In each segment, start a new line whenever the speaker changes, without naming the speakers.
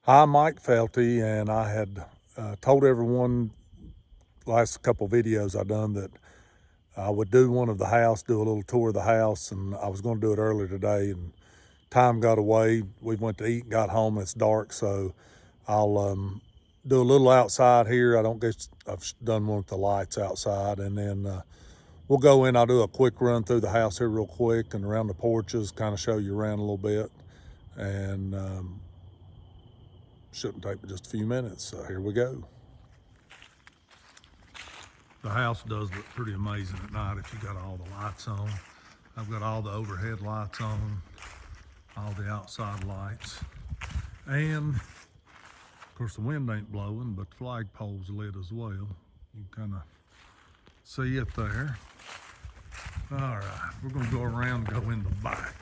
Hi, Mike Felty, and I had told everyone last couple videos I done that I would do one of the house, do a little tour of the house, and I was going to do it earlier today, and time got away. We went to eat and got home. It's dark, so I'll do a little outside here. I don't guess I've done one with the lights outside, and then we'll go in. I'll do a quick run through the house here real quick and around the porches, kind of show you around a little bit, and shouldn't take but just a few minutes. So here we go. The house does look pretty amazing at night if you got all the lights on. I've got all the overhead lights on, all the outside lights. And of course the wind ain't blowing, but the flagpole's lit as well. You can kind of see it there. All right, we're gonna go around and go in the back.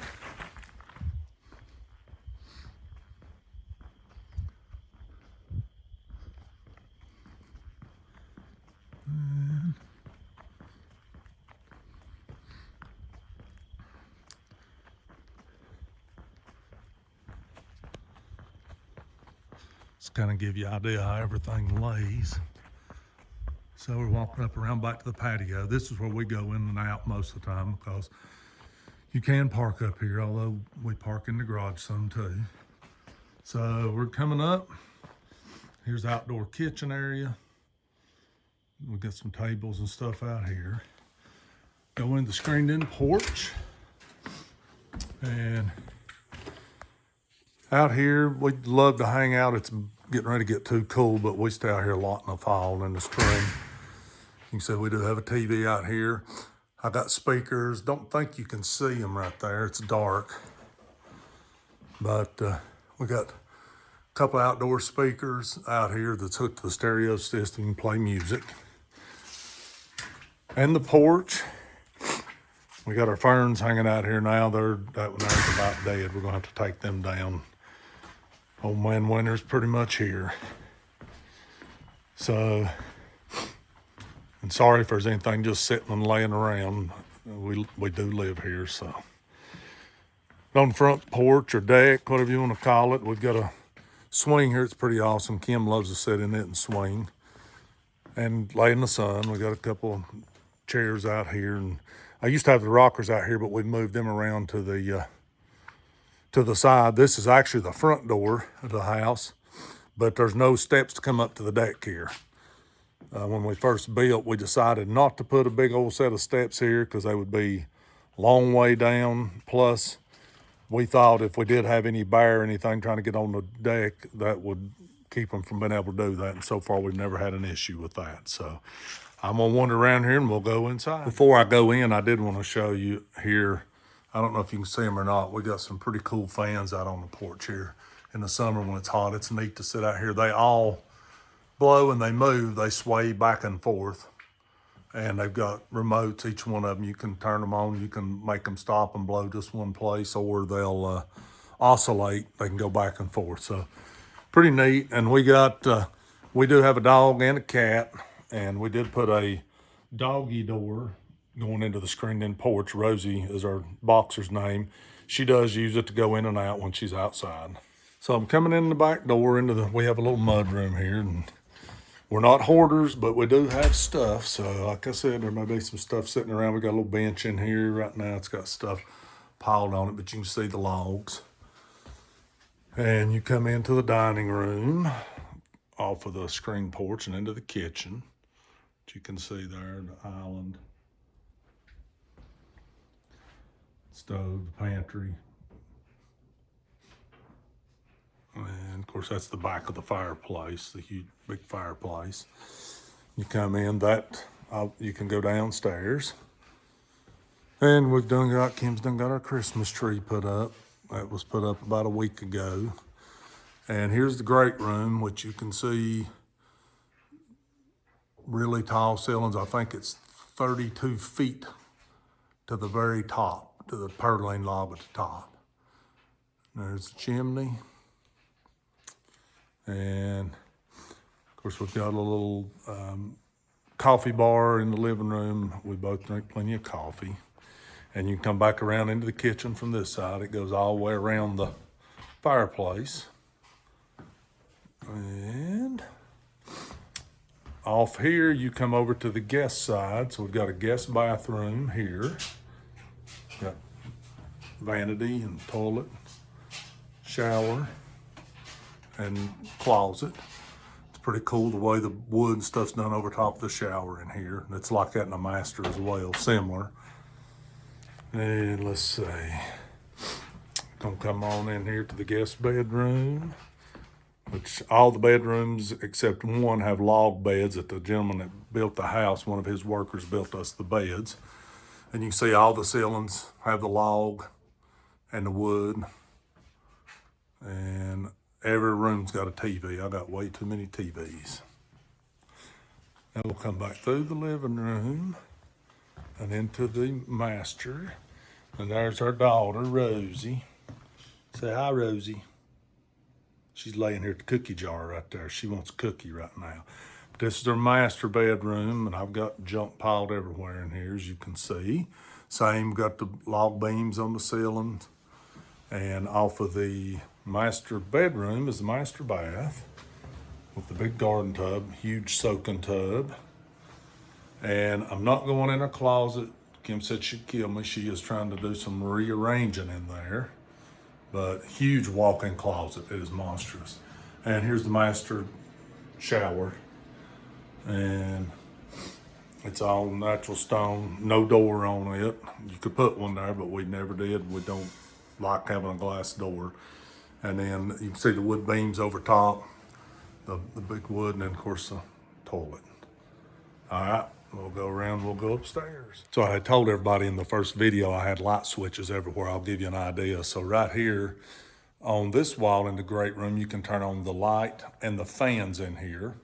Just kind of give you an idea how everything lays. So we're walking up around back to the patio. This is where we go in and out most of the time because you can park up here, although we park in the garage some too. So we're coming up. Here's the outdoor kitchen area. We got some tables and stuff out here. Go in the screened-in porch. And out here, we'd love to hang out. It's getting ready to get too cool, but we stay out here a lot in the fall and in the spring. You can see we do have a TV out here. I got speakers. Don't think you can see them right there. It's dark. But we got a couple outdoor speakers out here that's hooked to the stereo system and play music. And the porch. We got our ferns hanging out here now. That one there's about dead. We're gonna have to take them down. Old man winter's pretty much here. So, and sorry if there's anything just sitting and laying around. We do live here, so. On the front porch or deck, whatever you want to call it, we've got a swing here. It's pretty awesome. Kim loves to sit in it and swing and lay in the sun. We got a couple chairs out here, and I used to have the rockers out here, but we moved them around to the side. This is actually the front door of the house, but there's no steps to come up to the deck here. When we first built, we decided not to put a big old set of steps here because they would be a long way down. Plus, we thought if we did have any bear or anything trying to get on the deck, that would keep them from being able to do that. And so far, we've never had an issue with that. So I'm gonna wander around here and we'll go inside. Before I go in, I did want to show you here. I don't know if you can see them or not. We got some pretty cool fans out on the porch here. In the summer when it's hot, it's neat to sit out here. They all blow and they move. They sway back and forth. And they've got remotes, each one of them. You can turn them on. You can make them stop and blow just one place, or they'll oscillate. They can go back and forth. So pretty neat. And we do have a dog and a cat. And we did put a doggy door going into the screened-in porch. Rosie is our boxer's name. She does use it to go in and out when she's outside. So I'm coming in the back door we have a little mud room here, and we're not hoarders, but we do have stuff. So like I said, there may be some stuff sitting around. We got a little bench in here right now. It's got stuff piled on it, but you can see the logs. And you come into the dining room off of the screen porch and into the kitchen. You can see there the island, stove, pantry, and of course that's the back of the fireplace, the huge big fireplace. You come in you can go downstairs, and Kim's done got our Christmas tree put up. That was put up about a week ago. And here's the great room, which you can see really tall ceilings. I think it's 32 feet to the very top, to the purlin log at the top. There's the chimney. And of course we've got a little coffee bar in the living room. We both drink plenty of coffee. And you can come back around into the kitchen from this side. It goes all the way around the fireplace. And off here, you come over to the guest side. So we've got a guest bathroom here. Got vanity and toilet, shower, and closet. It's pretty cool the way the wood and stuff's done over top of the shower in here. It's like that in a master as well, similar. And let's see. Gonna come on in here to the guest bedroom, which all the bedrooms except one have log beds that the gentleman that built the house, one of his workers built us the beds. And you can see all the ceilings have the log and the wood. And every room's got a TV. I got way too many TVs. Now we'll come back through the living room and into the master. And there's our daughter, Rosie. Say hi, Rosie. She's laying here at the cookie jar right there. She wants a cookie right now. But this is our master bedroom, and I've got junk piled everywhere in here, as you can see. Same, got the log beams on the ceilings. And off of the master bedroom is the master bath with the big garden tub, huge soaking tub. And I'm not going in her closet. Kim said she'd kill me. She is trying to do some rearranging in there. But huge walk-in closet. It is monstrous. And here's the master shower. And it's all natural stone, no door on it. You could put one there, but we never did. We don't like having a glass door. And then you can see the wood beams over top, the big wood, and then of course the toilet. All right, we'll go around, we'll go upstairs. So I had told everybody in the first video I had light switches everywhere. I'll give you an idea. So right here on this wall in the great room, you can turn on the light and the fans in here.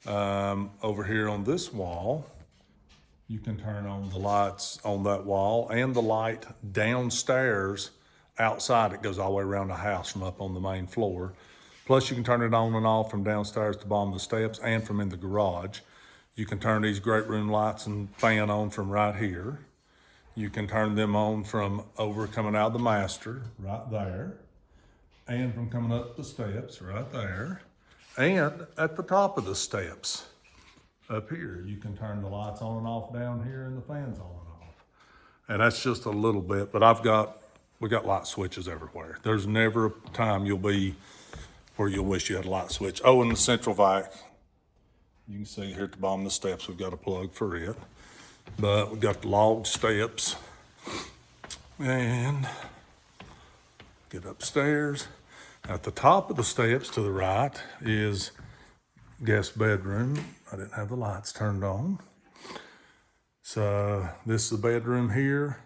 Over here on this wall, you can turn on the lights on that wall and the light downstairs outside. It goes all the way around the house from up on the main floor. Plus you can turn it on and off from downstairs to the bottom of the steps and from in the garage. You can turn these great room lights and fan on from right here. You can turn them on from over coming out of the master right there, and from coming up the steps right there, and at the top of the steps up here. You can turn the lights on and off down here and the fans on and off. And that's just a little bit, but we got light switches everywhere. There's never a time you'll be where you'll wish you had a light switch. Oh, and the central vac. You can see here at the bottom of the steps, we've got a plug for it. But we've got the log steps. And get upstairs. At the top of the steps to the right is guest bedroom. I didn't have the lights turned on. So this is the bedroom here.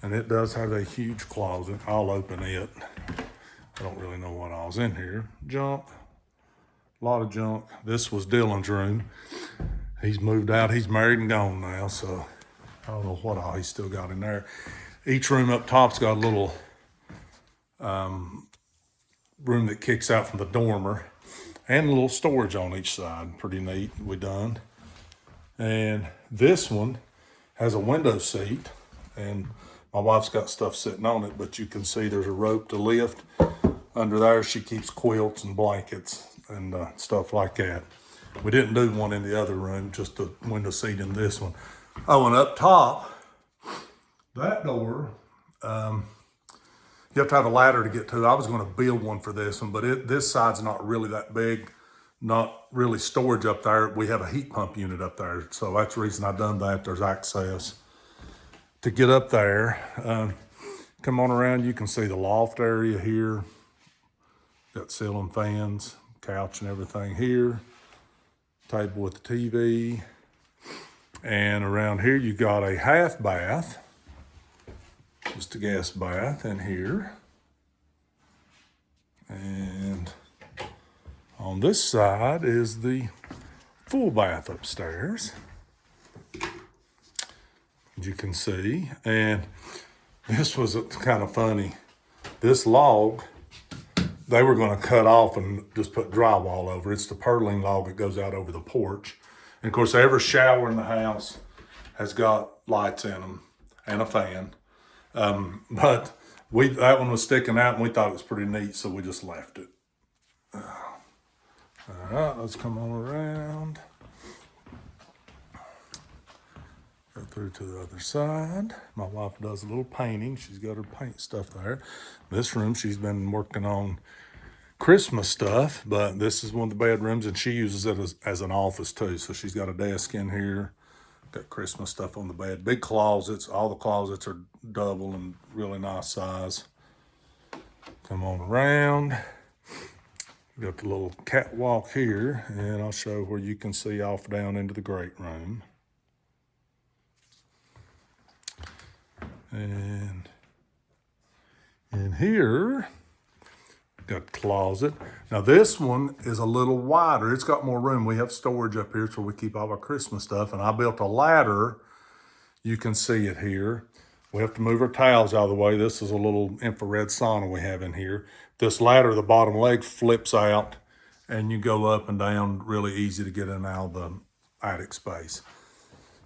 And it does have a huge closet. I'll open it. I don't really know what all's in here. Junk. A lot of junk. This was Dylan's room. He's moved out. He's married and gone now, so I don't know what all he's still got in there. Each room up top's got a little room that kicks out from the dormer and a little storage on each side. Pretty neat. We done. And this one has a window seat, and my wife's got stuff sitting on it, but you can see there's a rope to lift. Under there, she keeps quilts and blankets and stuff like that. We didn't do one in the other room, just the window seat in this one. Oh, and up top, that door, you have to have a ladder to get to. I was going to build one for this one, but this side's not really that big, not really storage up there. We have a heat pump unit up there, so that's the reason I done that. There's access to get up there. Come on around, you can see the loft area here. Got ceiling fans, couch and everything here. Table with the TV. And around here you got a half bath. Just a guest bath in here. And on this side is the full bath upstairs, as you can see. And this was kind of funny. This log, they were going to cut off and just put drywall over. It's the purling log that goes out over the porch. And of course, every shower in the house has got lights in them and a fan. But that one was sticking out and we thought it was pretty neat, so we just left it. All right, let's come on around. Go through to the other side. My wife does a little painting. She's got her paint stuff there. This room, she's been working on Christmas stuff, but this is one of the bedrooms, and she uses it as an office too. So she's got a desk in here, got Christmas stuff on the bed. Big closets. All the closets are double and really nice size. Come on around. Got the little catwalk here, and I'll show where you can see off down into the great room. And in here, got a closet. Now this one is a little wider. It's got more room. We have storage up here so we keep all our Christmas stuff. And I built a ladder. You can see it here. We have to move our towels out of the way. This is a little infrared sauna we have in here. This ladder, the bottom leg flips out and you go up and down, really easy to get in and out of the attic space.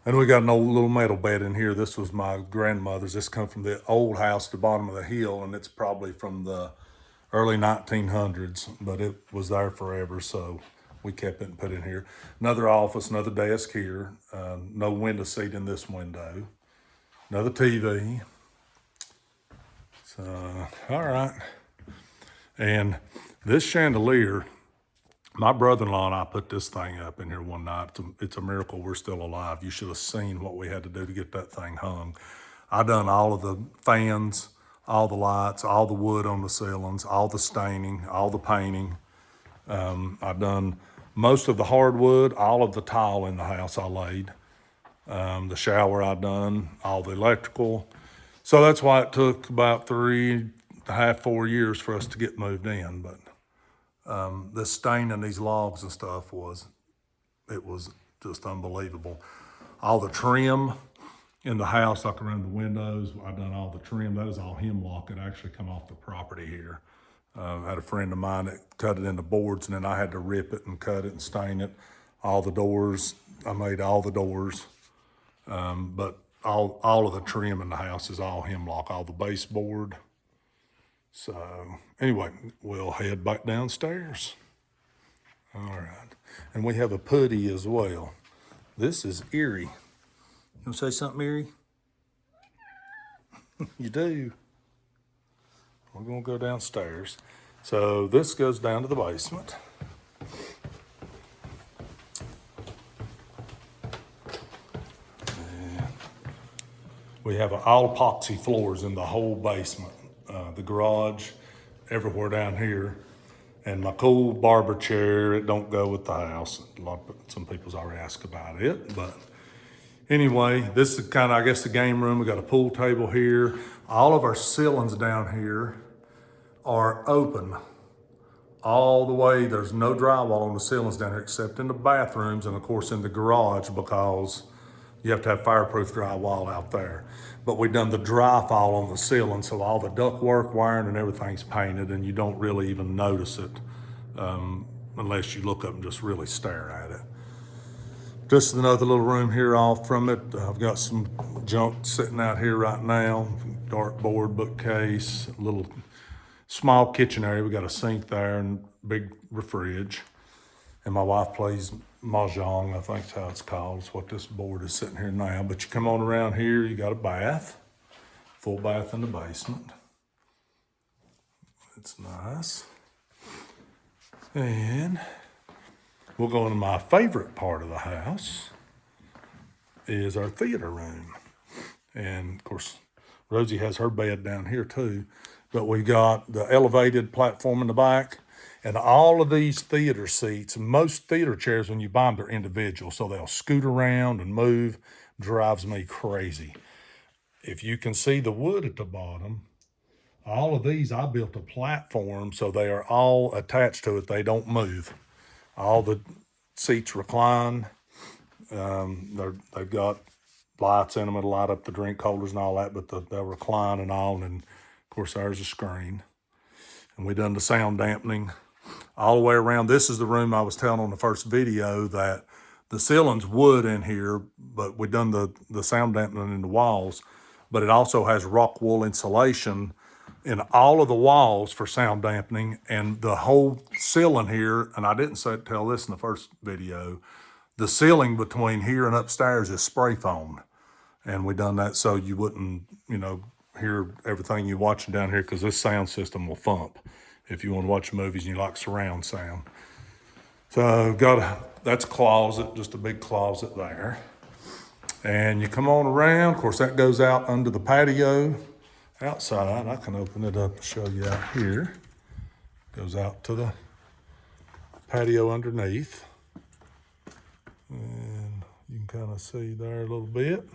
And we got an old little metal bed in here. This was my grandmother's. This come from the old house at the bottom of the hill, and it's probably from the early 1900s, but it was there forever, so we kept it and put it in here. Another office, another desk here. No window seat in this window. Another TV. So, all right. And this chandelier, my brother-in-law and I put this thing up in here one night. It's a miracle we're still alive. You should have seen what we had to do to get that thing hung. I done all of the fans, all the lights, all the wood on the ceilings, all the staining, all the painting. I've done most of the hardwood, all of the tile in the house I laid. The shower I done, all the electrical. So that's why it took about 3.5, 4 years for us to get moved in. But the staining these logs and stuff it was just unbelievable. All the trim in the house, like around the windows, I done all the trim. That is all hemlock. It actually come off the property here. I had a friend of mine that cut it into boards, and then I had to rip it and cut it and stain it. All the doors, I made all the doors. But all of the trim in the house is all hemlock, all the baseboard. So anyway, we'll head back downstairs. All right. And we have a putty as well. This is eerie. You want to say something, Eerie? You do. We're going to go downstairs. So this goes down to the basement. And we have all epoxy floors in the whole basement. The garage, everywhere down here. And my cool barber chair, it don't go with the house. Some people's already asked about it, but anyway, this is kind of, I guess, the game room. We got a pool table here. All of our ceilings down here are open all the way. There's no drywall on the ceilings down here except in the bathrooms and of course in the garage because you have to have fireproof drywall out there. But we've done the dry fall on the ceiling, so all the ductwork, wiring, and everything's painted, and you don't really even notice it unless you look up and just really stare at it. Just another little room here off from it. I've got some junk sitting out here right now. Dartboard, bookcase, a little small kitchen area. We got a sink there and big fridge. And my wife plays mahjong, I think that's how it's called. It's what this board is sitting here now. But you come on around here, you got a bath, full bath in the basement. It's nice. And we'll go into my favorite part of the house, is our theater room. And of course, Rosie has her bed down here too. But we got the elevated platform in the back. And all of these theater seats, most theater chairs, when you buy them, they're individual. So they'll scoot around and move. Drives me crazy. If you can see the wood at the bottom, all of these, I built a platform so they are all attached to it. They don't move. All the seats recline. They've got lights in them that'll light up the drink holders and all that, but they'll recline and all. And of course, there's a screen. And we done the sound dampening all the way around. This is the room I was telling on the first video that the ceiling's wood in here, but we done the sound dampening in the walls, but it also has rock wool insulation in all of the walls for sound dampening, and the whole ceiling here, and I didn't tell this in the first video, the ceiling between here and upstairs is spray foamed. And we done that so you wouldn't, hear everything you're watching down here, because this sound system will thump if you want to watch movies and you like surround sound. So that's a closet, just a big closet there. And you come on around, of course that goes out under the patio outside. I can open it up and show you out here. Goes out to the patio underneath. And you can kind of see there a little bit,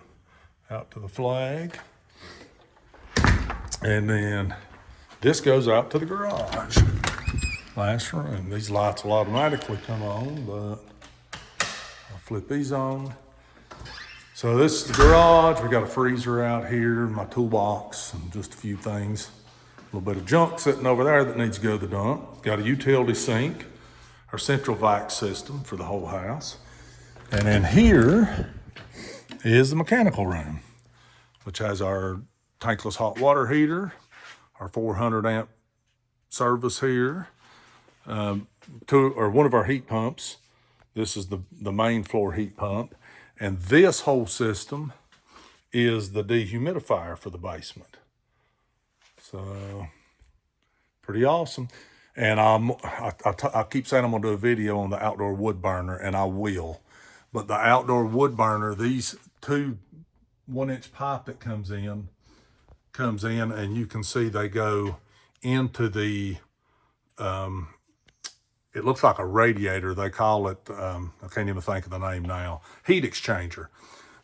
out to the flag. And then this goes out to the garage. Last room. These lights will automatically come on, but I'll flip these on. So this is the garage. We got a freezer out here, my toolbox, and just a few things. A little bit of junk sitting over there that needs to go to the dump. Got a utility sink, our central vac system for the whole house. And then here is the mechanical room, which has our tankless hot water heater, our 400 amp service here, one of our heat pumps. This is the main floor heat pump. And this whole system is the dehumidifier for the basement. So pretty awesome. And I keep saying I'm gonna do a video on the outdoor wood burner, and I will. But the outdoor wood burner, these two 1-inch pipe that comes in, and you can see they go into the, it looks like a radiator. They call it, I can't even think of the name now, heat exchanger.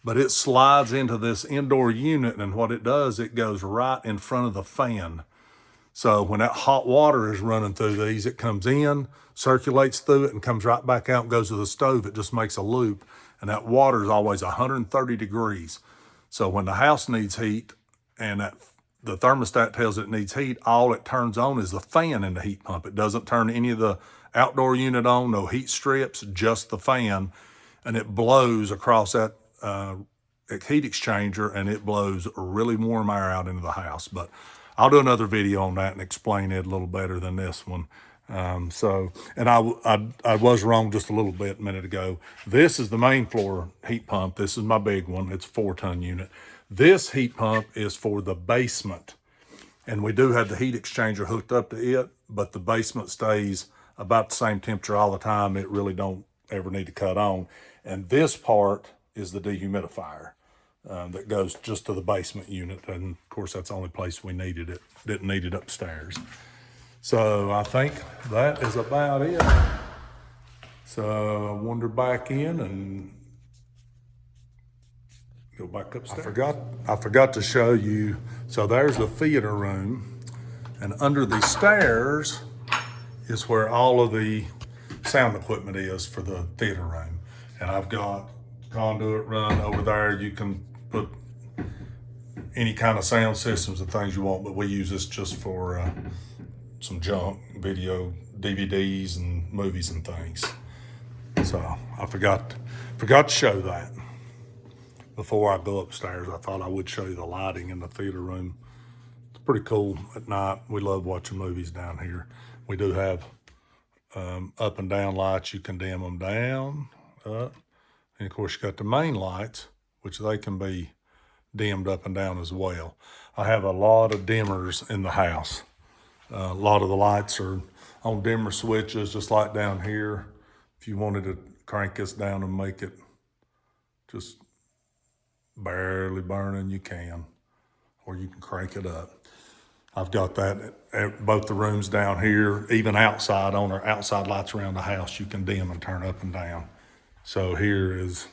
But it slides into this indoor unit, and what it does, it goes right in front of the fan. So when that hot water is running through these, it comes in, circulates through it, and comes right back out and goes to the stove. It just makes a loop, and that water is always 130 degrees. So when the house needs heat and the thermostat tells it needs heat, all it turns on is the fan in the heat pump. It doesn't turn any of the outdoor unit on, no heat strips, just the fan, and it blows across that heat exchanger, and it blows really warm air out into the house. But I'll do another video on that and explain it a little better than this one. And I was wrong just a little bit a minute ago. This is the main floor heat pump. This is my big one. It's a 4-ton unit. This heat pump is for the basement. And we do have the heat exchanger hooked up to it, but the basement stays about the same temperature all the time. It really don't ever need to cut on. And this part is the dehumidifier that goes just to the basement unit. And of course, that's the only place we needed it. Didn't need it upstairs. So I think that is about it. So I wander back in and go back upstairs. I forgot to show you. So there's the theater room, and under the stairs is where all of the sound equipment is for the theater room. And I've got conduit run over there. You can put any kind of sound systems and things you want, but we use this just for some junk, video, DVDs and movies and things. So I forgot to show that. Before I go upstairs, I thought I would show you the lighting in the theater room. It's pretty cool at night. We love watching movies down here. We do have up and down lights. You can dim them down, up. And of course you got the main lights, which they can be dimmed up and down as well. I have a lot of dimmers in the house. A lot of the lights are on dimmer switches, just like down here. If you wanted to crank this down and make it just barely burning, you can, or you can crank it up. I've got that at both the rooms down here, even outside on our outside lights around the house, you can dim and turn up and down. So here is,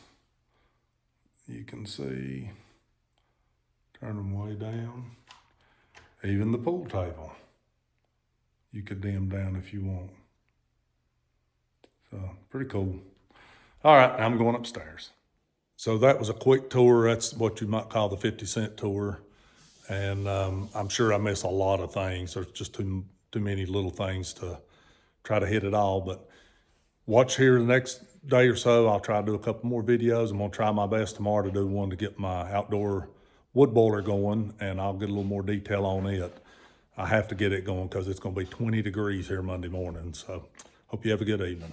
you can see, turn them way down. Even the pool table, you could dim down if you want. So pretty cool. All right, I'm going upstairs. So that was a quick tour. That's what you might call the 50-cent tour. And I'm sure I missed a lot of things. There's just too many little things to try to hit it all. But watch here the next day or so. I'll try to do a couple more videos. I'm gonna try my best tomorrow to do one to get my outdoor wood boiler going, and I'll get a little more detail on it. I have to get it going because it's going to be 20 degrees here Monday morning. So hope you have a good evening.